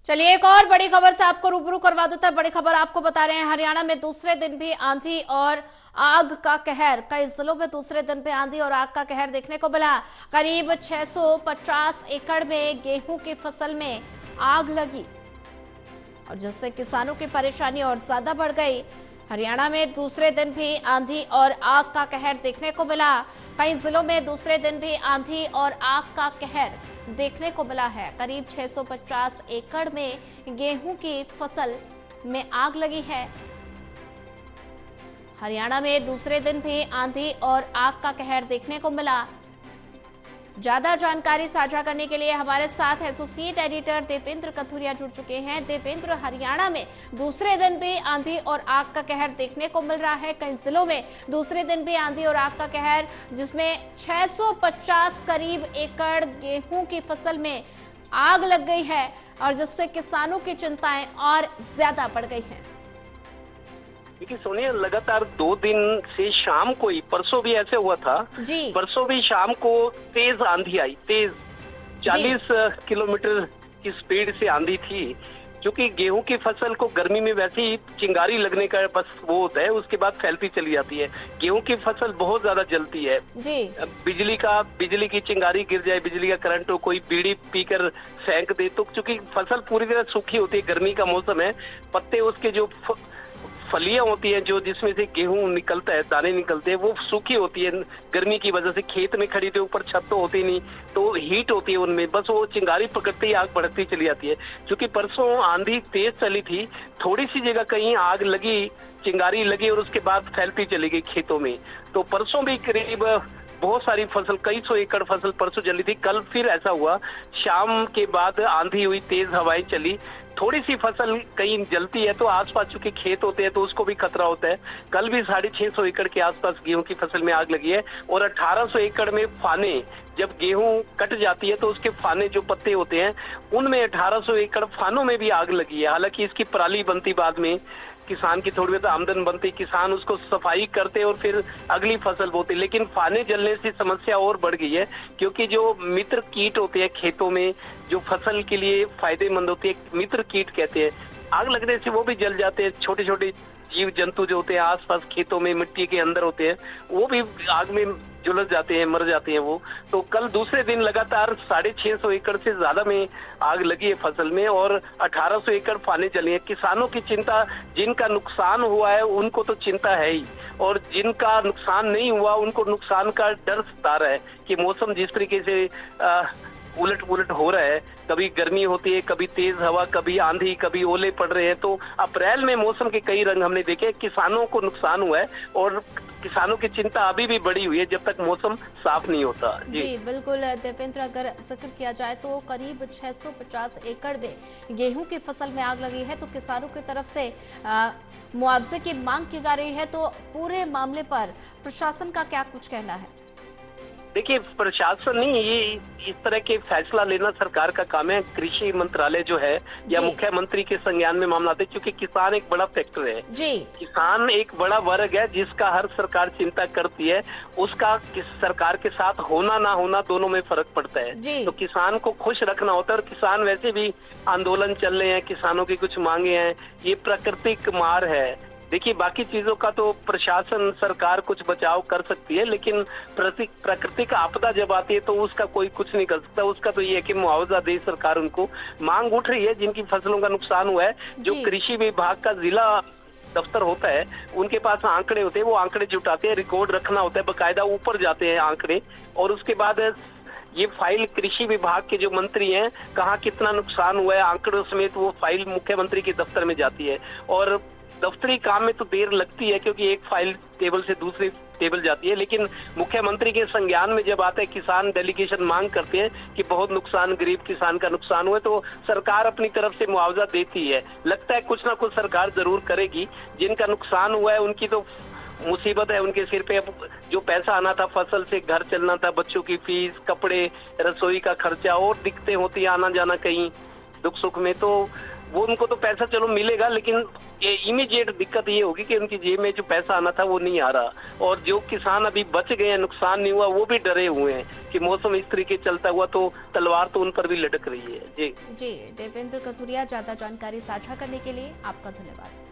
चलिए एक और बड़ी खबर से आपको रूबरू करवा देता है। बड़ी खबर आपको बता रहे हैं, हरियाणा में दूसरे दिन भी आंधी और आग का कहर। कई जिलों में दूसरे दिन भी आंधी और आग का कहर देखने को मिला। करीब 650 एकड़ में गेहूं की फसल में आग लगी और जिससे किसानों की परेशानी और ज्यादा बढ़ गई। हरियाणा में दूसरे दिन भी आंधी और आग का कहर देखने को मिला। कई जिलों में दूसरे दिन भी आंधी और आग का कहर देखने को मिला है। करीब 650 एकड़ में गेहूं की फसल में आग लगी है। हरियाणा में दूसरे दिन भी आंधी और आग का कहर देखने को मिला। ज्यादा जानकारी साझा करने के लिए हमारे साथ एसोसिएट एडिटर देवेंद्र कथुरिया जुड़ चुके हैं। देवेंद्र, हरियाणा में दूसरे दिन भी आंधी और आग का कहर देखने को मिल रहा है। कई जिलों में दूसरे दिन भी आंधी और आग का कहर, जिसमें 650 करीब एकड़ गेहूं की फसल में आग लग गई है और जिससे किसानों की चिंताएं और ज्यादा बढ़ गई हैं। देखिए सोनिया, लगातार 2 दिन से शाम को ही, परसों भी ऐसे हुआ था जी। परसों भी शाम को तेज आंधी आई, तेज 40 किलोमीटर की स्पीड से आंधी थी। क्योंकि गेहूं की फसल को गर्मी में वैसे ही चिंगारी लगने का बस वो होता है, उसके बाद फैलती चली जाती है। गेहूं की फसल बहुत ज्यादा जलती है जी। बिजली की चिंगारी गिर जाए, बिजली का करंट हो, कोई बीड़ी पीकर फेंक दे, तो क्योंकि फसल पूरी तरह सूखी होती है, गर्मी का मौसम है, पत्ते उसके जो फलियां होती हैं, जो जिसमें से गेहूं निकलता है, दाने निकलते हैं, वो सूखी होती है गर्मी की वजह से। खेत में खड़ी, तो ऊपर छत तो होती नहीं, तो हीट होती है उनमें, बस वो चिंगारी पकड़ते ही आग भड़कती चली जाती है। क्योंकि परसों आंधी तेज चली थी, थोड़ी सी जगह कहीं आग लगी, चिंगारी लगी और उसके बाद फैलती चली गई खेतों में। तो परसों भी करीब बहुत सारी फसल, कई सौ एकड़ फसल परसों जली थी। कल फिर ऐसा हुआ, शाम के बाद आंधी हुई, तेज हवाएं चली, थोड़ी सी फसल कहीं जलती है तो आसपास चूंकि खेत होते हैं तो उसको भी खतरा होता है। कल भी 650 एकड़ के आसपास गेहूं की फसल में आग लगी है और 1800 एकड़ में फाने, जब गेहूं कट जाती है तो उसके फाने जो पत्ते होते हैं उनमें 1800 एकड़ फानों में भी आग लगी है। हालांकि इसकी पराली बनती बाद में, किसान की थोड़ी बहुत आमदन बनती, किसान उसको सफाई करते और फिर अगली फसल बोते, लेकिन फाने जलने से समस्या और बढ़ गई है। क्योंकि जो मित्र कीट होते हैं खेतों में, जो फसल के लिए फायदेमंद होती है, मित्र कीट कहते हैं, आग लगने से वो भी जल जाते हैं। छोटे छोटे जीव जंतु जो होते हैं आसपास खेतों में मिट्टी के अंदर होते हैं, वो भी आग में झुलस जाते हैं, मर जाते हैं वो। तो कल दूसरे दिन लगातार 650 एकड़ से ज्यादा में आग लगी है फसल में और 1800 एकड़ फाने जली है। किसानों की चिंता, जिनका नुकसान हुआ है उनको तो चिंता है ही, और जिनका नुकसान नहीं हुआ उनको नुकसान का डर सता रहा है कि मौसम जिस तरीके से उलट पुलट हो रहा है, कभी गर्मी होती है, कभी तेज हवा, कभी आंधी, कभी ओले पड़ रहे हैं। तो अप्रैल में मौसम के कई रंग हमने देखे। किसानों को नुकसान हुआ है और किसानों की चिंता अभी भी बढ़ी हुई है जब तक मौसम साफ नहीं होता। जी बिल्कुल देवेंद्र, अगर जिक्र किया जाए तो करीब 650 एकड़ में गेहूं की फसल में आग लगी है, तो किसानों की तरफ से मुआवजे की मांग की जा रही है। तो पूरे मामले पर प्रशासन का क्या कुछ कहना है? देखिए, प्रशासन नहीं, ये इस तरह के फैसला लेना सरकार का काम है। कृषि मंत्रालय जो है या मुख्यमंत्री के संज्ञान में मामला आते, क्योंकि किसान एक बड़ा फैक्टर है जी। किसान एक बड़ा वर्ग है जिसका हर सरकार चिंता करती है। उसका किस सरकार के साथ होना ना होना दोनों में फर्क पड़ता है। तो किसान को खुश रखना होता है, और किसान वैसे भी आंदोलन चल रहे हैं, किसानों की कुछ मांगे हैं, ये प्राकृतिक मार है। देखिए, बाकी चीजों का तो प्रशासन, सरकार कुछ बचाव कर सकती है, लेकिन प्राकृतिक आपदा जब आती है तो उसका कोई कुछ नहीं कर सकता। उसका तो ये है कि मुआवजा दे सरकार। उनको मांग उठ रही है जिनकी फसलों का नुकसान हुआ है। जो कृषि विभाग का जिला दफ्तर होता है, उनके पास आंकड़े होते हैं, वो आंकड़े जुटाते हैं, रिकॉर्ड रखना होता है, बकायदा ऊपर जाते हैं आंकड़े, और उसके बाद ये फाइल कृषि विभाग के जो मंत्री हैं, कहाँ कितना नुकसान हुआ है आंकड़ों समेत, वो फाइल मुख्यमंत्री के दफ्तर में जाती है। और दफ्तरी काम में तो देर लगती है क्योंकि एक फाइल टेबल से दूसरी टेबल जाती है, लेकिन मुख्यमंत्री के संज्ञान में जब आता है, किसान डेलीगेशन मांग करते हैं कि बहुत नुकसान, गरीब किसान का नुकसान हुआ, तो सरकार अपनी तरफ से मुआवजा देती है। लगता है कुछ ना कुछ सरकार जरूर करेगी। जिनका नुकसान हुआ है उनकी तो मुसीबत है, उनके सिर पे जो पैसा आना था, फसल से घर चलना था, बच्चों की फीस, कपड़े, रसोई का खर्चा और दिक्कतें होती है, आना जाना कहीं दुख सुख में, तो वो उनको तो पैसा चलो मिलेगा, लेकिन इमीडिएट दिक्कत ये होगी कि उनकी जेब में जो पैसा आना था वो नहीं आ रहा। और जो किसान अभी बच गए हैं, नुकसान नहीं हुआ, वो भी डरे हुए हैं कि मौसम इस तरीके चलता हुआ तो तलवार तो उन पर भी लटक रही है। जी जी, देवेंद्र कथुरिया, ज्यादा जानकारी साझा करने के लिए आपका धन्यवाद।